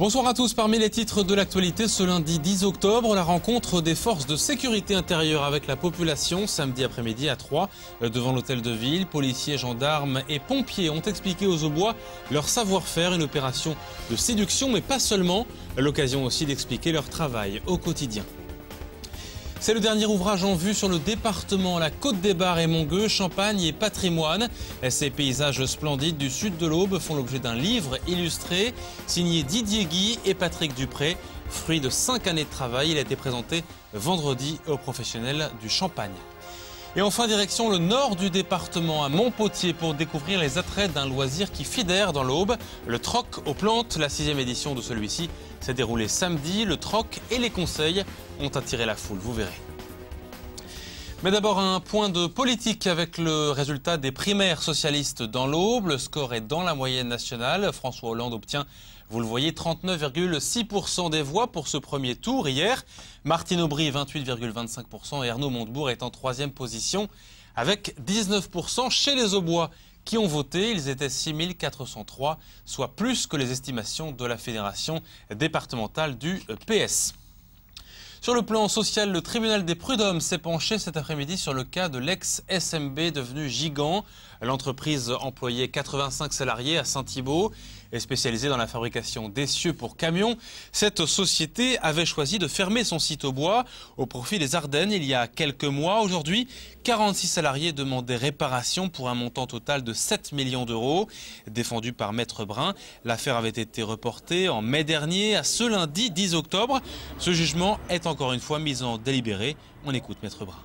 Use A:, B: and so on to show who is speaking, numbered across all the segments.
A: Bonsoir à tous. Parmi les titres de l'actualité ce lundi 10 octobre, la rencontre des forces de sécurité intérieure avec la population samedi après-midi à Troyes devant l'hôtel de ville. Policiers, gendarmes et pompiers ont expliqué aux Aubois leur savoir-faire, une opération de séduction mais pas seulement. L'occasion aussi d'expliquer leur travail au quotidien. C'est le dernier ouvrage en vue sur le département, la Côte des Bars et Montgueux, Champagne et patrimoine. Ces paysages splendides du sud de l'Aube font l'objet d'un livre illustré signé Didier Guy et Patrick Dupré. Fruit de 5 années de travail, il a été présenté vendredi aux professionnels du Champagne. Et enfin, direction le nord du département, à Montpotier, pour découvrir les attraits d'un loisir qui fédère dans l'Aube, le troc aux plantes. La 6e édition de celui-ci s'est déroulée samedi. Le troc et les conseils ont attiré la foule, vous verrez. Mais d'abord un point de politique avec le résultat des primaires socialistes dans l'Aube. Le score est dans la moyenne nationale. François Hollande obtient, vous le voyez, 39,6% des voix pour ce premier tour. Hier, Martine Aubry, 28,25% et Arnaud Montebourg est en 3e position avec 19% chez les Aubois qui ont voté. Ils étaient 6403, soit plus que les estimations de la fédération départementale du PS. Sur le plan social, le tribunal des prud'hommes s'est penché cet après-midi sur le cas de l'ex-SMB devenu Gigant. L'entreprise employait 85 salariés à Saint-Thibault et spécialisée dans la fabrication d'essieux pour camions. Cette société avait choisi de fermer son site au bois au profit des Ardennes il y a quelques mois. Aujourd'hui, 46 salariés demandaient réparation pour un montant total de 7 millions d'euros. Défendu par Maître Brun, l'affaire avait été reportée en mai dernier à ce lundi 10 octobre. Ce jugement est encore une fois mis en délibéré. On écoute Maître Brun.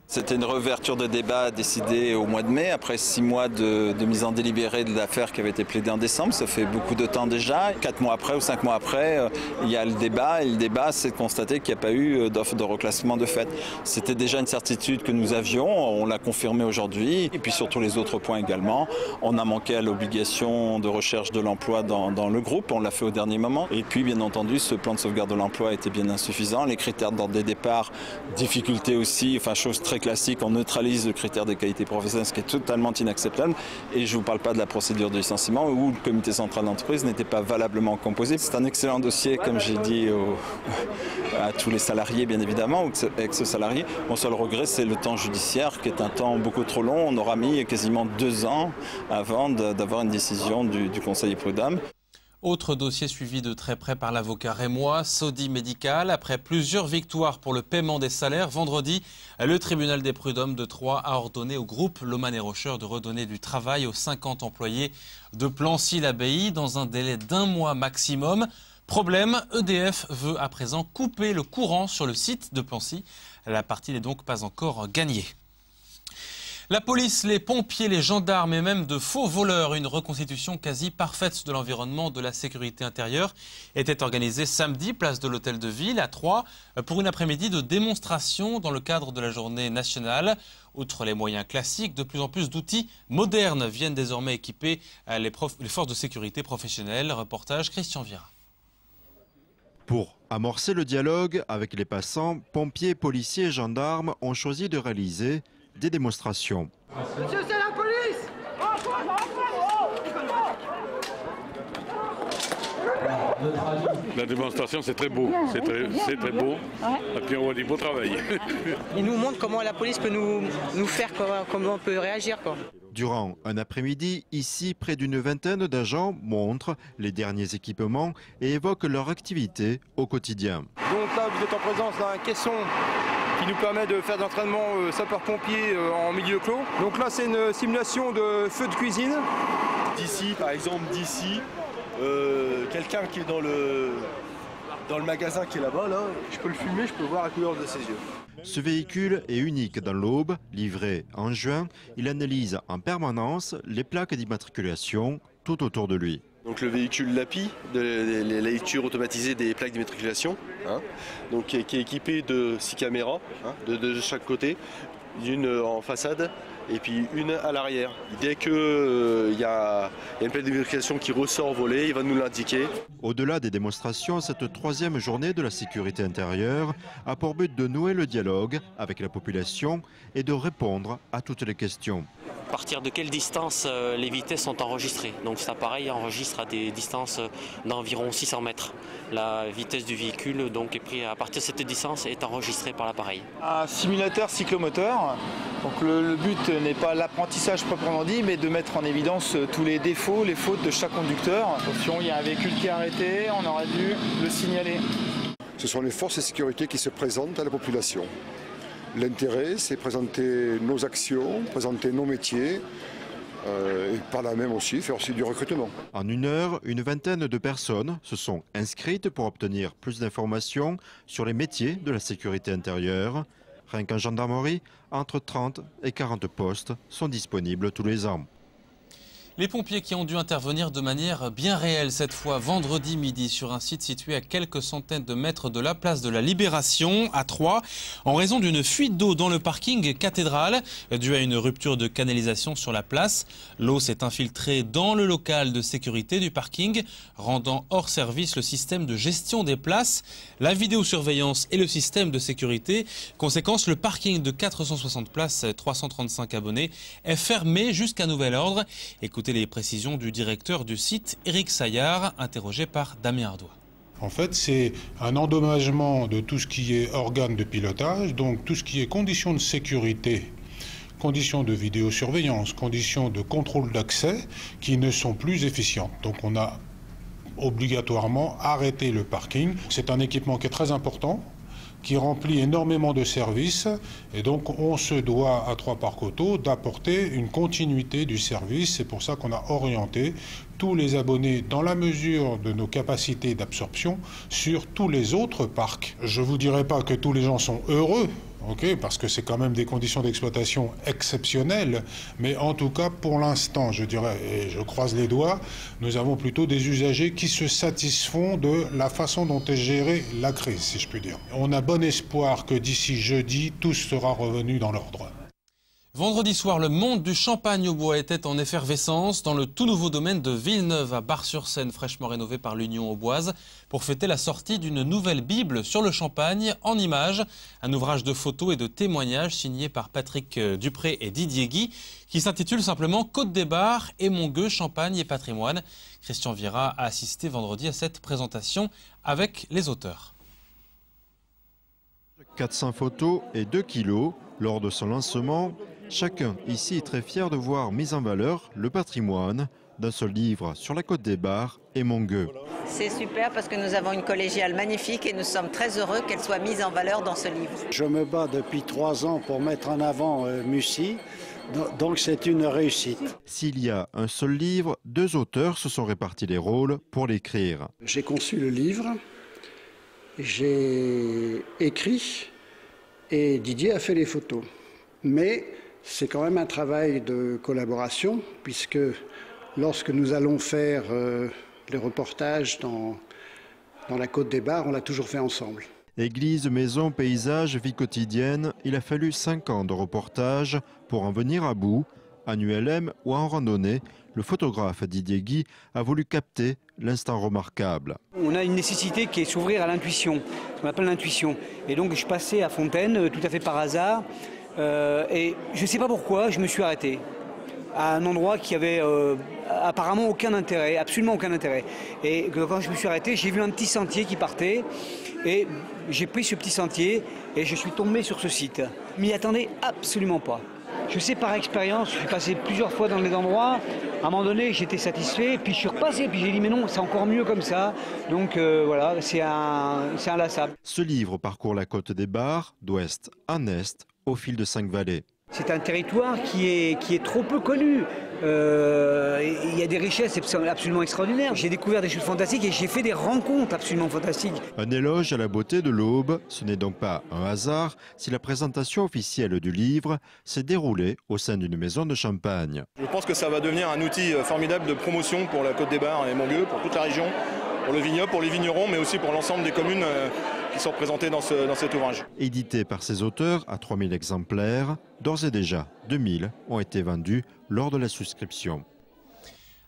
B: C'était une réouverture de débat décidée au mois de mai, après 6 mois de mise en délibéré de l'affaire qui avait été plaidée en décembre. Ça fait beaucoup de temps déjà. 4 mois après ou 5 mois après, il y a le débat. Et le débat, c'est de constater qu'il n'y a pas eu d'offre de reclassement de fait. C'était déjà une certitude que nous avions. On l'a confirmé aujourd'hui. Et puis surtout les autres points également. On a manqué à l'obligation de recherche de l'emploi dans le groupe. On l'a fait au dernier moment. Et puis, bien entendu, ce plan de sauvegarde de l'emploi était bien insuffisant. Les critères d'ordre des départs, difficultés aussi, enfin chose très classique, on neutralise le critère de qualité professionnelle, ce qui est totalement inacceptable. Et je ne vous parle pas de la procédure de licenciement où le comité central d'entreprise n'était pas valablement composé. C'est un excellent dossier, comme j'ai dit à tous les salariés, bien évidemment, ou ex-salariés. Mon seul regret, c'est le temps judiciaire, qui est un temps beaucoup trop long. On aura mis quasiment 2 ans avant d'avoir une décision du Conseil des prud'hommes.
A: Autre dossier suivi de très près par l'avocat rémois, Sodi Médical. Après plusieurs victoires pour le paiement des salaires, vendredi, le tribunal des prud'hommes de Troyes a ordonné au groupe Loman et Rocher de redonner du travail aux 50 employés de Plancy-l'Abbaye dans un délai d'1 mois maximum. Problème, EDF veut à présent couper le courant sur le site de Plancy. La partie n'est donc pas encore gagnée. La police, les pompiers, les gendarmes et même de faux voleurs, une reconstitution quasi parfaite de l'environnement de la sécurité intérieure était organisée samedi, place de l'hôtel de ville à Troyes, pour une après-midi de démonstration dans le cadre de la journée nationale. Outre les moyens classiques, de plus en plus d'outils modernes viennent désormais équiper les forces de sécurité professionnelles. Reportage Christian Vira.
C: Pour amorcer le dialogue avec les passants, pompiers, policiers et gendarmes ont choisi de réaliser des démonstrations.
D: Monsieur, c'est la police!
E: La démonstration, c'est très beau, c'est très beau. Et puis on voit du beau travail.
F: Il nous montre comment la police peut nous faire, comment on peut réagir, quoi.
C: Durant un après-midi, ici, près d'une vingtaine d'agents montrent les derniers équipements et évoquent leur activité au quotidien.
G: Donc là, vous êtes en présence d'un caisson qui nous permet de faire de l'entraînement sapeur-pompier en milieu clos. Donc là, c'est une simulation de feu de cuisine.
H: D'ici, par exemple, quelqu'un qui est dans le magasin qui est là-bas, là, je peux le filmer, je peux voir la couleur de ses yeux.
C: Ce véhicule est unique dans l'Aube. Livré en juin, il analyse en permanence les plaques d'immatriculation tout autour de lui.
H: Donc le véhicule LAPI, la lecture automatisée des plaques d'immatriculation, donc qui est équipé de 6 caméras de chaque côté, une en façade et puis une à l'arrière. Dès qu'il y a une plaque d'immatriculation qui ressort volée, il va nous l'indiquer.
C: Au-delà des démonstrations, cette troisième journée de la sécurité intérieure a pour but de nouer le dialogue avec la population et de répondre à toutes les questions.
I: À partir de quelle distance les vitesses sont enregistrées? Donc cet appareil enregistre à des distances d'environ 600 mètres. La vitesse du véhicule donc est prise à partir de cette distance est enregistrée par l'appareil.
J: Un simulateur cyclomoteur. Donc le but n'est pas l'apprentissage proprement dit, mais de mettre en évidence tous les défauts, les fautes de chaque conducteur. Attention, il y a un véhicule qui est arrêté, on aurait dû le signaler.
K: Ce sont les forces de sécurité qui se présentent à la population. L'intérêt, c'est présenter nos actions, présenter nos métiers et par là même aussi faire aussi du recrutement.
C: En une heure, une vingtaine de personnes se sont inscrites pour obtenir plus d'informations sur les métiers de la sécurité intérieure. Rien qu'en gendarmerie, entre 30 et 40 postes sont disponibles tous les ans.
A: Les pompiers qui ont dû intervenir de manière bien réelle cette fois vendredi midi sur un site situé à quelques centaines de mètres de la place de la Libération à Troyes en raison d'une fuite d'eau dans le parking cathédrale due à une rupture de canalisation sur la place. L'eau s'est infiltrée dans le local de sécurité du parking, rendant hors service le système de gestion des places, la vidéosurveillance et le système de sécurité. Conséquence, le parking de 460 places, 335 abonnés est fermé jusqu'à nouvel ordre. Écoutez les précisions du directeur du site, Éric Saillard, interrogé par Damien Ardois.
L: En fait, c'est un endommagement de tout ce qui est organes de pilotage, donc tout ce qui est conditions de sécurité, conditions de vidéosurveillance, conditions de contrôle d'accès qui ne sont plus efficientes. Donc on a obligatoirement arrêté le parking. C'est un équipement qui est très important, qui remplit énormément de services et donc on se doit à Troyes-Parc-Auto d'apporter une continuité du service. C'est pour ça qu'on a orienté tous les abonnés dans la mesure de nos capacités d'absorption sur tous les autres parcs. Je ne vous dirai pas que tous les gens sont heureux, parce que c'est quand même des conditions d'exploitation exceptionnelles, mais en tout cas pour l'instant, je dirais, et je croise les doigts, nous avons plutôt des usagers qui se satisfont de la façon dont est gérée la crise, si je puis dire. On a bon espoir que d'ici jeudi, tout sera revenu dans l'ordre.
A: Vendredi soir, le monde du champagne au bois était en effervescence dans le tout nouveau domaine de Villeneuve à Bar-sur-Seine, fraîchement rénové par l'Union Auboise, pour fêter la sortie d'une nouvelle Bible sur le champagne en images. Un ouvrage de photos et de témoignages signé par Patrick Dupré et Didier Guy, qui s'intitule simplement Côte des Bars et Montgueux, Champagne et Patrimoine. Christian Vira a assisté vendredi à cette présentation avec les auteurs.
C: 400 photos et 2 kilos lors de son lancement. Chacun ici est très fier de voir mis en valeur le patrimoine d'un seul livre sur la Côte des Bars et Montgueux.
M: C'est super parce que nous avons une collégiale magnifique et nous sommes très heureux qu'elle soit mise en valeur dans ce livre.
N: Je me bats depuis 3 ans pour mettre en avant Mussy, donc c'est une réussite.
C: S'il y a un seul livre, 2 auteurs se sont répartis les rôles pour l'écrire.
N: J'ai conçu le livre, j'ai écrit et Didier a fait les photos. Mais c'est quand même un travail de collaboration, puisque lorsque nous allons faire les reportages dans la Côte des Bars, on l'a toujours fait ensemble.
C: Église, maison, paysage, vie quotidienne, il a fallu 5 ans de reportage pour en venir à bout. En ULM ou en randonnée, le photographe Didier Guy a voulu capter l'instant remarquable.
O: On a une nécessité qui est s'ouvrir à l'intuition, ce qu'on appelle l'intuition. Et donc je passais à Fontaine tout à fait par hasard. Et je ne sais pas pourquoi, je me suis arrêté à un endroit qui avait apparemment aucun intérêt, absolument aucun intérêt. Et quand je me suis arrêté, j'ai vu un petit sentier qui partait et j'ai pris ce petit sentier et je suis tombé sur ce site. Je m'y attendais absolument pas. Je sais par expérience, je suis passé plusieurs fois dans les endroits, à un moment donné j'étais satisfait, puis je suis repassé, puis j'ai dit mais non, c'est encore mieux comme ça. Donc voilà, c'est inlassable.
C: Ce livre parcourt la Côte des Bars, d'ouest en est, au fil de 5 vallées.
O: C'est un territoire qui est trop peu connu. Il y a des richesses absolument extraordinaires. J'ai découvert des choses fantastiques et j'ai fait des rencontres absolument fantastiques.
C: Un éloge à la beauté de l'Aube, ce n'est donc pas un hasard si la présentation officielle du livre s'est déroulée au sein d'une maison de champagne.
G: Je pense que ça va devenir un outil formidable de promotion pour la Côte des Bars et Montgueux, pour toute la région, pour le vignoble, pour les vignerons, mais aussi pour l'ensemble des communes
J: qui sont représentés dans cet ouvrage.
C: Édité par ses auteurs à 3000 exemplaires, d'ores et déjà 2000 ont été vendus lors de la souscription.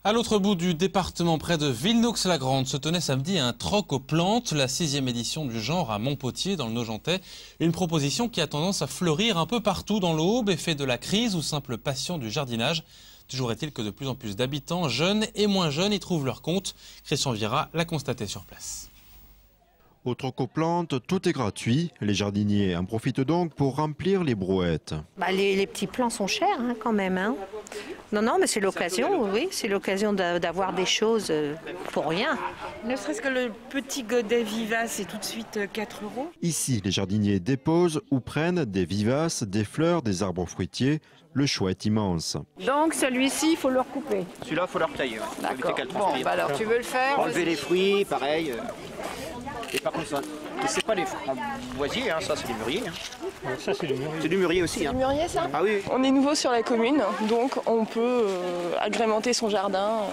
A: À l'autre bout du département, près de Villenox-la-Grande, se tenait samedi un troc aux plantes, la 6e édition du genre à Montpotier, dans le Nogentais. Une proposition qui a tendance à fleurir un peu partout dans l'Aube, effet de la crise ou simple passion du jardinage. Toujours est-il que de plus en plus d'habitants, jeunes et moins jeunes, y trouvent leur compte. Christian Vira l'a constaté sur place.
C: Au troc aux plantes, tout est gratuit. Les jardiniers en profitent donc pour remplir les brouettes.
P: Les petits plants sont chers quand même. Hein. Non, mais c'est l'occasion, oui, c'est l'occasion d'avoir des choses pour rien.
Q: Ne serait-ce que le petit godet vivace, c'est tout de suite 4 €.
C: Ici, les jardiniers déposent ou prennent des vivaces, des fleurs, des arbres fruitiers. Le choix est immense.
Q: Donc celui-ci, il faut le recouper.
R: Celui-là, il faut le retailler.
Q: D'accord. Bon, alors tu veux le faire?
R: Enlever les fruits, pareil. Et par contre, c'est pas les framboisiers, hein, ça c'est du mûrier. Hein. Ça c'est du mûrier. C'est du mûrier aussi.
Q: C'est du mûrier ça?
R: Ah oui.
S: On est nouveau sur la commune, donc on peut agrémenter son jardin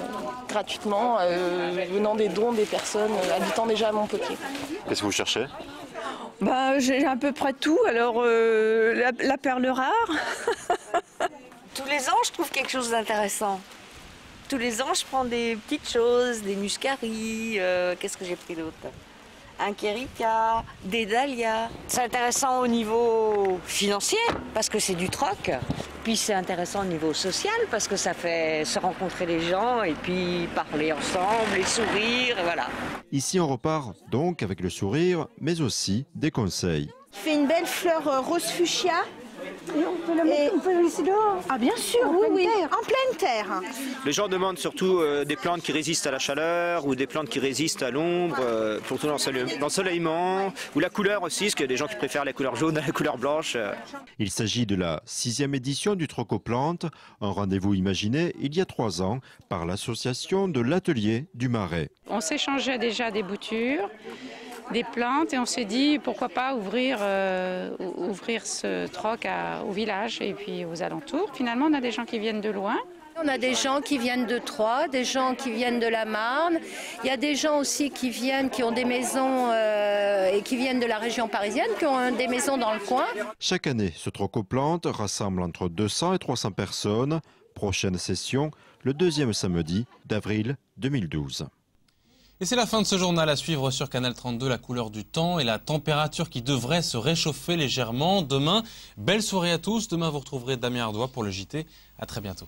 S: gratuitement, venant des dons des personnes habitant déjà à Montpotier.
H: Qu'est-ce que vous cherchez?
Q: J'ai à peu près tout, alors la perle rare.
P: Tous les ans, je trouve quelque chose d'intéressant. Tous les ans, je prends des petites choses, des muscaries, qu'est-ce que j'ai pris d'autre? Un kérika, des dahlias. C'est intéressant au niveau financier, parce que c'est du troc. Puis c'est intéressant au niveau social, parce que ça fait se rencontrer les gens et puis parler ensemble et sourire, et voilà.
C: Ici, on repart donc avec le sourire, mais aussi des conseils.
Q: Il fait une belle fleur rose fuchsia. Et on peut le laisser dehors. Ah bien sûr, oui, en pleine terre.
R: Les gens demandent surtout des plantes qui résistent à la chaleur ou des plantes qui résistent à l'ombre, surtout l'ensoleillement ou la couleur aussi, parce qu'il y a des gens qui préfèrent la couleur jaune à la couleur blanche.
C: Il s'agit de la 6e édition du troc aux plantes, un rendez-vous imaginé il y a 3 ans par l'association de l'Atelier du Marais.
T: On s'échangeait déjà des boutures, des plantes et on s'est dit pourquoi pas ouvrir ce troc au village et puis aux alentours. Finalement, on a des gens qui viennent de loin.
P: On a des gens qui viennent de Troyes, des gens qui viennent de la Marne. Il y a des gens aussi qui ont des maisons et qui viennent de la région parisienne, qui ont des maisons dans le coin.
C: Chaque année, ce troc aux plantes rassemble entre 200 et 300 personnes. Prochaine session, le 2e samedi d'avril 2012.
A: Et c'est la fin de ce journal. À suivre sur Canal 32, la couleur du temps et la température qui devrait se réchauffer légèrement. Demain, belle soirée à tous. Demain, vous retrouverez Damien Ardois pour le JT. À très bientôt.